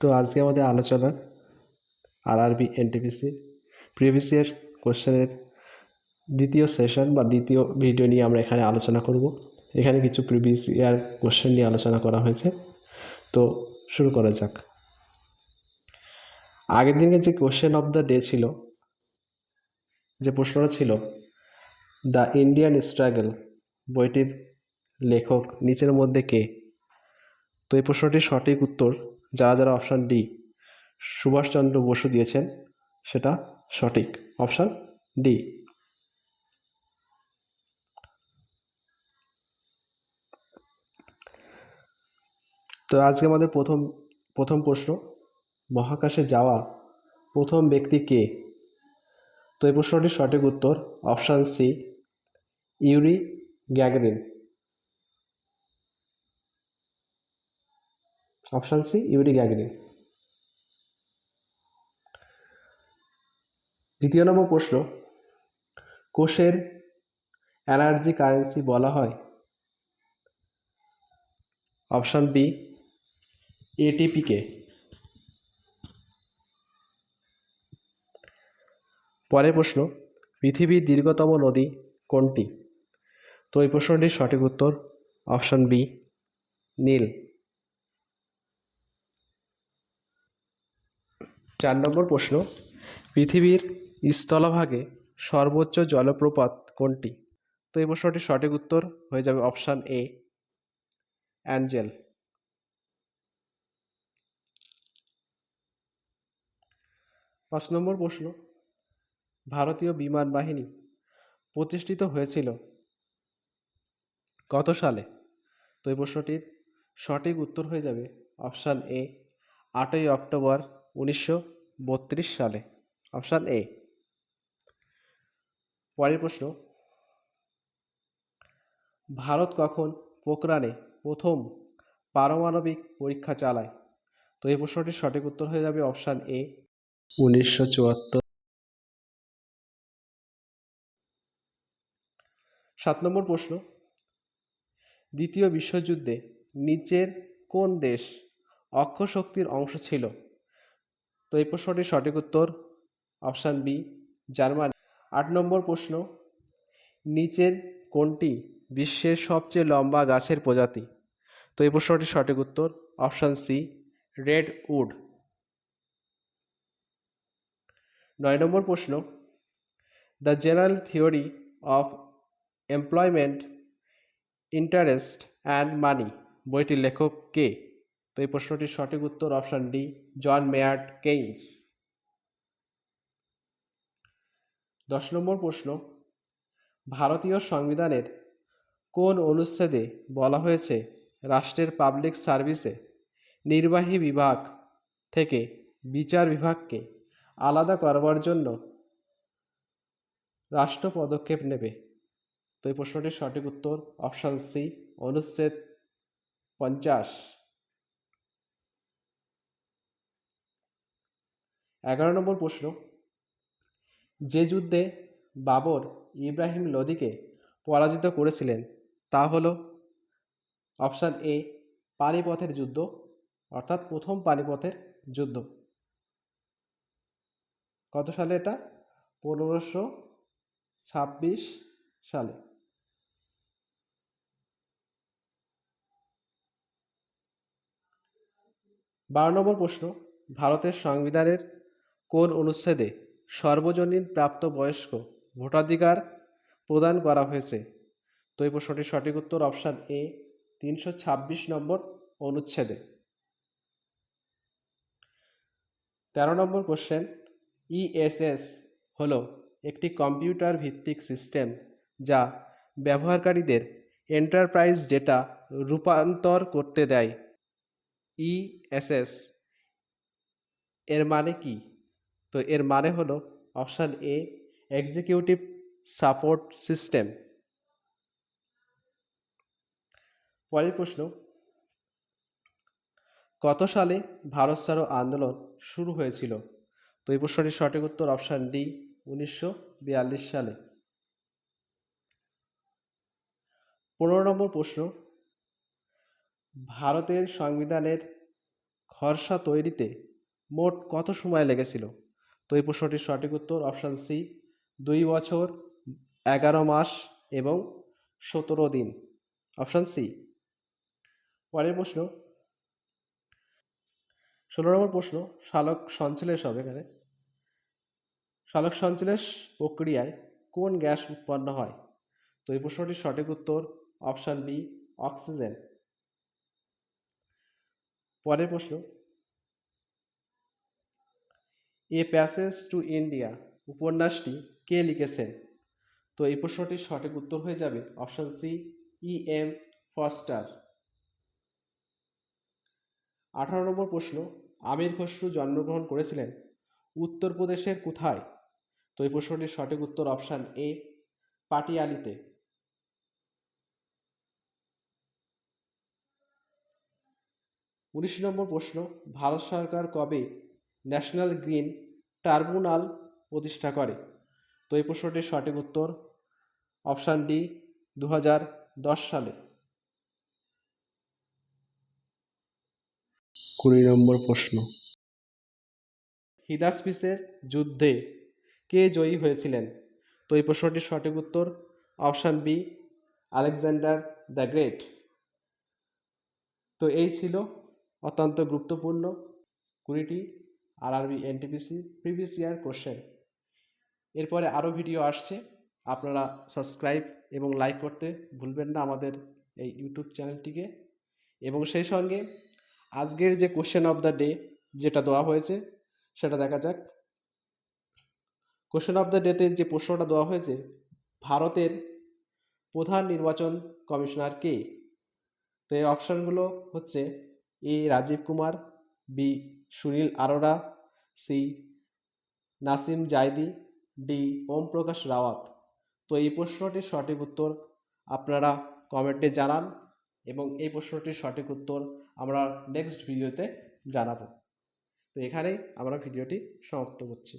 তো আজকে আমাদের আলোচনা আরআরবি এনটিপিসি প্রিভিয়াস ইয়ার কোশ্চেনের দ্বিতীয় সেশন বা দ্বিতীয় ভিডিও নিয়ে আমরা এখানে আলোচনা করব। এখানে কিছু প্রিভিয়াস ইয়ার কোশ্চেন নিয়ে আলোচনা করা হয়েছে। তো শুরু করা যাক। আগের দিনে যে কোশ্চেন অফ দ্য ডে ছিল, যে প্রশ্নটা ছিল দ্য ইন্ডিয়ান স্ট্রাগল বইটির লেখক নিচের মধ্যে কে? তো এই প্রশ্নটির সঠিক উত্তর যারা যারা অপশান ডি সুভাষচন্দ্র বসু দিয়েছেন সেটা সঠিক, অপশান ডি। তো আজকে আমাদের প্রথম প্রশ্ন, মহাকাশে যাওয়া প্রথম ব্যক্তি কে? তো এই প্রশ্নটির সঠিক উত্তর option C, Yuri Gagarin. Option C, Yuri Gagarin. দ্বিতীয় নম্বর প্রশ্ন, কোষের এনার্জি কারেন্সি বলা হয়? অপশান বি, এটিপি কে। পরের প্রশ্ন, পৃথিবীর দীর্ঘতম নদী কোনটি? তো এই প্রশ্নটির সঠিক উত্তর অপশান বি, নীল। 4 নম্বর প্রশ্ন, পৃথিবীর স্থলভাগে সর্বোচ্চ জলপ্রপাত কোনটি? তো এই প্রশ্নটির সঠিক উত্তর হয়ে যাবে অপশান এ, অ্যাঞ্জেল। 5 নম্বর প্রশ্ন, ভারতীয় বিমান বাহিনী প্রতিষ্ঠিত হয়েছিল কত সালে? তো এই প্রশ্নটির সঠিক উত্তর হয়ে যাবে অপশান এ, 8ই অক্টোবর 1932 সালে, অপশান এ। পরের প্রশ্ন, ভারত কখন পোখরানে প্রথম পারমাণবিক পরীক্ষা চালায়? তো এই প্রশ্নটির সঠিক উত্তর হয়ে যাবে অপশান এ, 1974। 7 নম্বর প্রশ্ন, দ্বিতীয় বিশ্বযুদ্ধে নিচের কোন দেশ অক্ষশক্তির অংশ ছিল? তো এই প্রশ্নটির সঠিক উত্তর অপশান বি, জার্মানি। 8 নম্বর প্রশ্ন, নিচের কোনটি বিশ্বের সবচেয়ে লম্বা গাছের প্রজাতি? তো এই প্রশ্নটির সঠিক উত্তর অপশান সি, রেড উড। 9 নম্বর প্রশ্ন, the general theory of employment, interest and money বইটির লেখক কে? তো এই প্রশ্নটির সঠিক উত্তর অপশান ডি, জন মেয়ার্ড কেইন্স। 10 নম্বর প্রশ্ন, ভারতীয় সংবিধানের কোন অনুচ্ছেদে বলা হয়েছে রাষ্ট্রের পাবলিক সার্ভিসে নির্বাহী বিভাগ থেকে বিচার বিভাগকে আলাদা করবার জন্য রাষ্ট্র পদক্ষেপ নেবে? তো এই প্রশ্নটির সঠিক উত্তর অপশান সি, অনুচ্ছেদ 50। 11 নম্বর প্রশ্ন, যে যুদ্ধে বাবর ইব্রাহিম লোদিকে পরাজিত করেছিলেন তা হলো? অপশান এ, পানিপথের যুদ্ধ, অর্থাৎ প্রথম পানিপথের যুদ্ধ। কত সালে এটা? 1526 সালে। 12 নম্বর প্রশ্ন, ভারতের সংবিধানের কোন অনুচ্ছেদে সর্বজনীন প্রাপ্তবয়স্ক ভোটাধিকার প্রদান করা হয়েছে? তো এই প্রশ্নটির সঠিক উত্তর অপশান এ, 326 নম্বর অনুচ্ছেদে। 13 নম্বর কোশ্চেন, ইএসএস হলো একটি কম্পিউটার ভিত্তিক সিস্টেম যা ব্যবহারকারীদের এন্টারপ্রাইজ ডেটা রূপান্তর করতে দেয়। ইএসএস এর মানে কি? তো এর মানে হলো option A, executive support system. পরের প্রশ্ন, কত সালে ভারত ছাড়ো আন্দোলন শুরু হয়েছিল? তো এই প্রশ্নটির সঠিক উত্তর অপশান ডি, 1942 সালে। 15 নম্বর প্রশ্ন, ভারতের সংবিধানের খ হর্ষা তৈরিতে মোট কত সময় লেগেছিল? তো এই প্রশ্নটির সঠিক উত্তর অপশান সি, 2 বছর 11 মাস এবং 17 দিন। Option C. পরের প্রশ্ন 16 নম্বর প্রশ্ন, সালোক সংশ্লেষ হবে এখানে। সালোক সংশ্লেষ প্রক্রিয়ায় কোন গ্যাস উৎপন্ন হয়? তো এই প্রশ্নটির সঠিক উত্তর অপশান বি, অক্সিজেন। পরের প্রশ্ন, এ প্যাসেজ টু ইন্ডিয়া উপন্যাসটি কে লিখেছেন? তো এই প্রশ্নটির সঠিক উত্তর হয়ে যাবে অপশান সি, E.M. ফস্টার। 18 নম্বর প্রশ্ন, আমির খসরু জন্মগ্রহণ করেছিলেন উত্তরপ্রদেশের কোথায়? তো এই প্রশ্নটির সঠিক উত্তর অপশান এ, পাটিয়ালিতে। 19 নম্বর প্রশ্ন, ভারত সরকার কবে ন্যাশনাল গ্রিন ট্রাইব্যুনাল প্রতিষ্ঠা করে? তো এই প্রশ্নটির সঠিক উত্তর অপশান ডি, 2010 সালে। 20 নম্বর প্রশ্ন, হিদাসপিসের যুদ্ধে কে জয়ী হয়েছিলেন? তো এই প্রশ্নটির সঠিক উত্তর option B, Alexander the great. তো এই ছিল অত্যন্ত গুরুত্বপূর্ণ 20টি RRB NTPC previous year question. এরপরে আরও ভিডিও আসছে, আপনারা সাবস্ক্রাইব এবং লাইক করতে ভুলবেন না আমাদের এই ইউটিউব চ্যানেলটিকে। এবং সেই সঙ্গে আজকের যে কোশ্চেন অফ দ্য ডে যেটা দেওয়া হয়েছে সেটা দেখা যাক। কোশ্চেন অফ দ্য ডেতে যে প্রশ্নটা দেওয়া হয়েছে, ভারতের প্রধান নির্বাচন কমিশনার কে? তো এই অপশানগুলো হচ্ছে A, Rajiv Kumar, B, Sunil Arora, C, Nasim Zaidi, D, Om Prakash Rawat. তো এই প্রশ্নটির সঠিক উত্তর আপনারা কমেন্টে জানান এবং এই প্রশ্নটির সঠিক উত্তর আমরা নেক্সট ভিডিওতে জানাবো। তো এখানেই আমরা ভিডিওটি সমাপ্ত করছি।